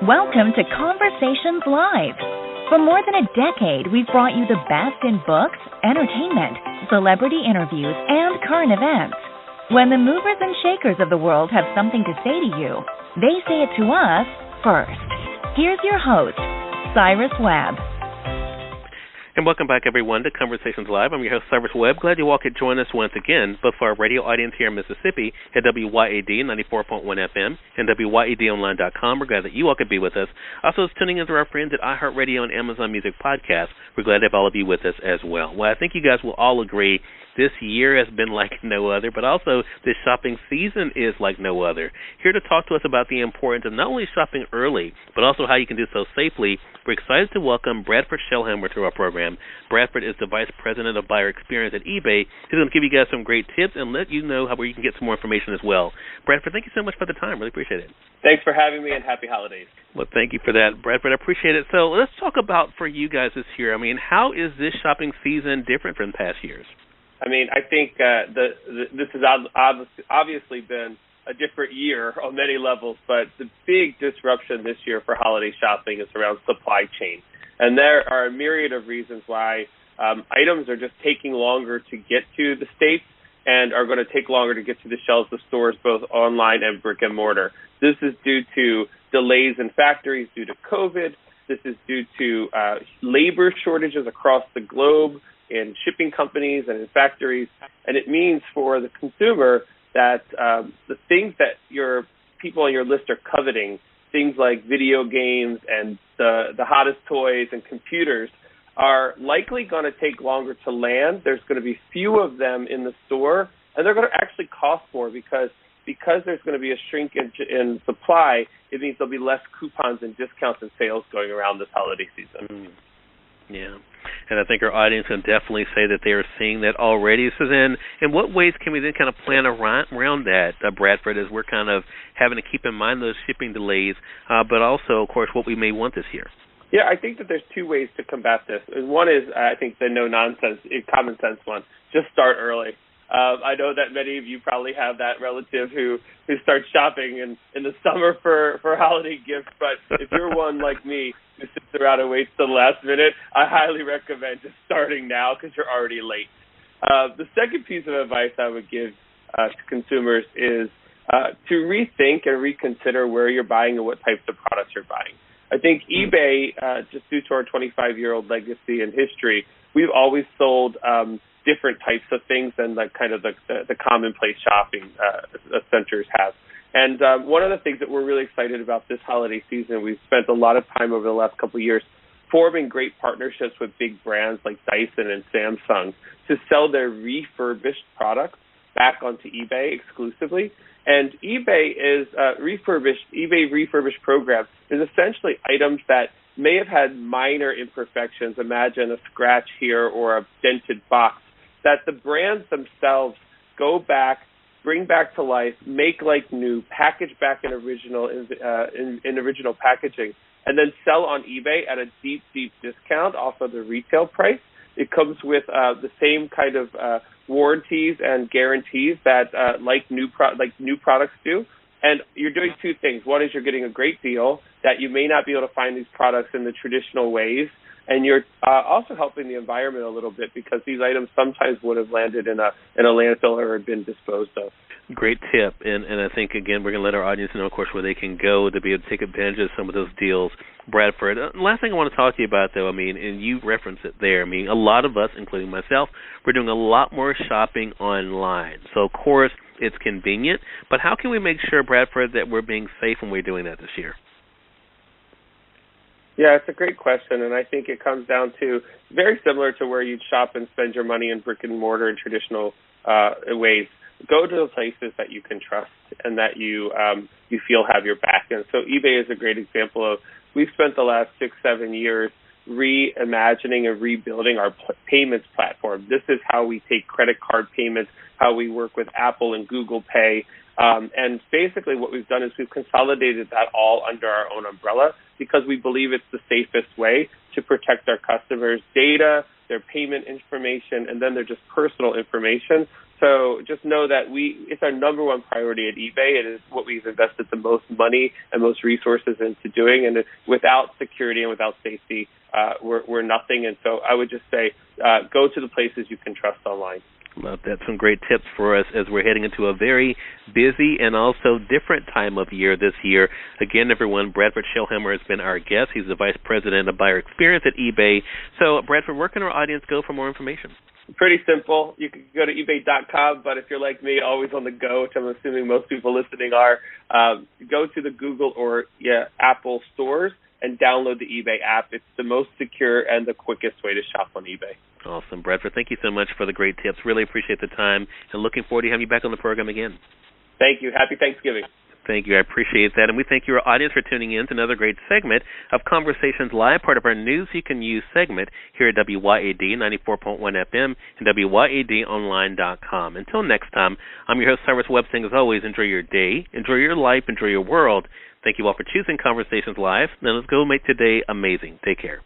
Welcome to Conversations Live. For more than a decade, we've brought you the best in books, entertainment, celebrity interviews, and current events. When the movers and shakers of the world have something to say to you, they say it to us first. Here's your host, Cyrus Webb. And welcome back, everyone, to Conversations Live. I'm your host, Cyrus Webb. Glad you all could join us once again, both for our radio audience here in Mississippi at WYAD 94.1 FM and WYADonline.com. We're glad that you all could be with us. Also, tuning into our friends at iHeartRadio and Amazon Music Podcast. We're glad to have all of you with us as well. Well, I think you guys will all agree this year has been like no other, but also this shopping season is like no other. Here to talk to us about the importance of not only shopping early, but also how you can do so safely, we're excited to welcome Bradford Shellhammer to our program. Bradford is the Vice President of Buyer Experience at eBay. He's going to give you guys some great tips and let you know where you can get some more information as well. Bradford, thank you so much for the time. Really appreciate it. Thanks for having me, and happy holidays. Well, thank you for that, Bradford. I appreciate it. So let's talk about for you guys this year. I mean, how is this shopping season different from past years? I mean, I think this has obviously been a different year on many levels, but the big disruption this year for holiday shopping is around supply chain. And there are a myriad of reasons why items are just taking longer to get to the States and are going to take longer to get to the shelves of stores, both online and brick and mortar. This is due to delays in factories due to COVID. This is due to labor shortages across the globe in shipping companies and in factories. And it means for the consumer that the things that your people on your list are coveting, things like video games and the hottest toys and computers, are likely going to take longer to land. There's going to be few of them in the store, and they're going to actually cost more because there's going to be a shrinkage in supply. It means there'll be less coupons and discounts and sales going around this holiday season. Yeah, and I think our audience can definitely say that they are seeing that already. So then, in what ways can we then kind of plan around that, Bradford, as we're kind of having to keep in mind those shipping delays, but also, of course, what we may want this year? Yeah, I think that there's two ways to combat this. One is, I think, the no-nonsense, common sense one. Just start early. I know that many of you probably have that relative who starts shopping in the summer for holiday gifts, but if you're one like me who sits around and waits till the last minute, I highly recommend just starting now because you're already late. The second piece of advice I would give to consumers is to rethink and reconsider where you're buying and what types of products you're buying. I think eBay, just due to our 25-year-old legacy and history, we've always sold different types of things than the kind of the commonplace shopping centers have. And one of the things that we're really excited about this holiday season, we've spent a lot of time over the last couple of years forming great partnerships with big brands like Dyson and Samsung to sell their refurbished products back onto eBay exclusively. And eBay refurbished program is essentially items that may have had minor imperfections. Imagine a scratch here or a dented box that the brands themselves go back, bring back to life, make like new, package back in original packaging, and then sell on eBay at a deep, deep discount off of the retail price. It comes with the same kind of warranties and guarantees that like new products do. And you're doing two things. One is you're getting a great deal that you may not be able to find these products in the traditional ways, and you're also helping the environment a little bit because these items sometimes would have landed in a landfill or had been disposed of. Great tip, and I think, again, we're going to let our audience know, of course, where they can go to be able to take advantage of some of those deals. Bradford, last thing I want to talk to you about, though, I mean, and you referenced it there, I mean, a lot of us, including myself, we're doing a lot more shopping online. So, of course, it's convenient, but how can we make sure, Bradford, that we're being safe when we're doing that this year? Yeah, it's a great question, and I think it comes down to very similar to where you'd shop and spend your money in brick and mortar and traditional ways. Go to the places that you can trust and that you feel have your back. And so eBay is a great example of, we've spent the last 6-7 years reimagining and rebuilding our payments platform. This is how we take credit card payments, how we work with Apple and Google Pay. And basically what we've done is we've consolidated that all under our own umbrella because we believe it's the safest way to protect our customers' data, their payment information, and then their just personal information So just know that it's our number one priority at eBay. It is what we've invested the most money and most resources into doing. And without security and without safety, we're nothing. And so I would just say go to the places you can trust online. Love that. Some great tips for us as we're heading into a very busy and also different time of year this year. Again, everyone, Bradford Shellhammer has been our guest. He's the Vice President of Buyer Experience at eBay. So, Bradford, where can our audience go for more information? Pretty simple. You can go to ebay.com, but if you're like me, always on the go, which I'm assuming most people listening are, go to the Google or Apple stores and download the eBay app. It's the most secure and the quickest way to shop on eBay. Awesome. Bradford, thank you so much for the great tips. Really appreciate the time, and looking forward to having you back on the program again. Thank you. Happy Thanksgiving. Thank you. I appreciate that. And we thank your audience for tuning in to another great segment of Conversations Live, part of our News You Can Use segment here at WYAD 94.1 FM and WYADonline.com. Until next time, I'm your host, Cyrus Webb, saying as always, enjoy your day, enjoy your life, enjoy your world. Thank you all for choosing Conversations Live. Now let's go make today amazing. Take care.